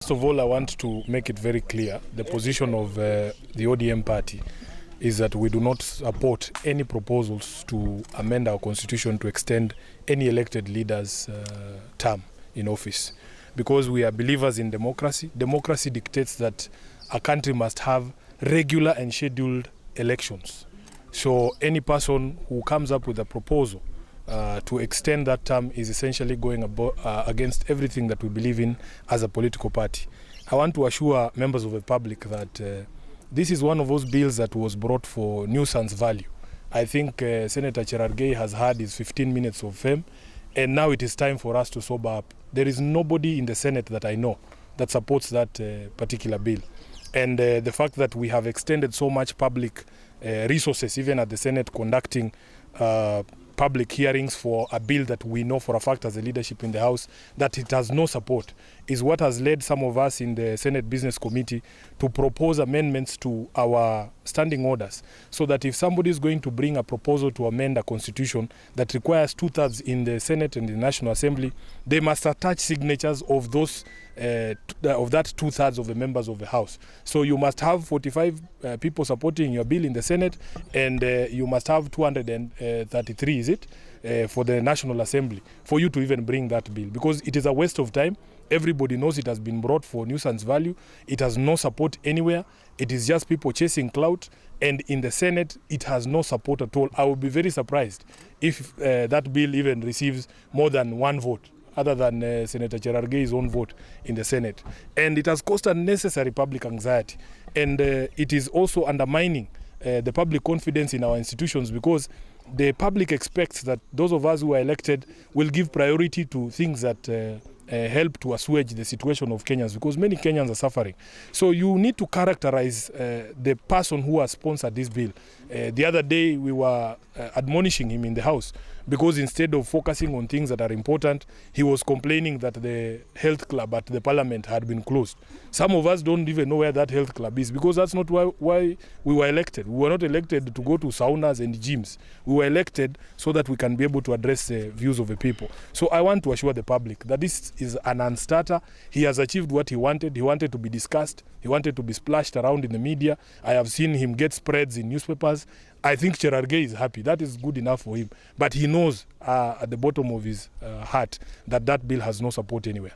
First of all, I want to make it very clear, the position of the ODM party is that we do not support any proposals to amend our constitution to extend any elected leader's term in office. Because we are believers in democracy. Democracy dictates that a country must have regular and scheduled elections. So any person who comes up with a proposal to extend that term is essentially going against everything that we believe in as a political party. I want to assure members of the public that this is one of those bills that was brought for nuisance value. I think Senator Cherargei has had his 15 minutes of fame, and now it is time for us to sober up. There is nobody in the Senate that I know that supports that particular bill. And the fact that we have extended so much public resources, even at the Senate, conducting public hearings for a bill that we know for a fact as a leadership in the House that it has no support, is what has led some of us in the Senate Business Committee to propose amendments to our standing orders, so that if somebody is going to bring a proposal to amend a constitution that requires 2/3 in the Senate and the National Assembly, they must attach signatures of those of that 2/3 of the members of the House. So you must have 45 people supporting your bill in the Senate, and you must have 233, is it, for the National Assembly for you to even bring that bill, because it is a waste of time. Everybody knows it has been brought for nuisance value. It has no support anywhere. It is just people chasing clout, and in the Senate it has no support at all. I would be very surprised if that bill even receives more than one vote, other than Senator Cherargei's own vote in the Senate. And it has caused unnecessary public anxiety. And it is also undermining the public confidence in our institutions, because the public expects that those of us who are elected will give priority to things that help to assuage the situation of Kenyans, because many Kenyans are suffering. So you need to characterize the person who has sponsored this bill. The other day we were admonishing him in the House, because instead of focusing on things that are important, he was complaining that the health club at the parliament had been closed. Some of us don't even know where that health club is, because that's not why we were elected. We were not elected to go to saunas and gyms. We were elected so that we can be able to address the views of the people. So I want to assure the public that this is a non-starter. He has achieved what he wanted. He wanted to be discussed. He wanted to be splashed around in the media. I have seen him get spreads in newspapers. I think Cherargei is happy. That is good enough for him. But he knows at the bottom of his heart that that bill has no support anywhere.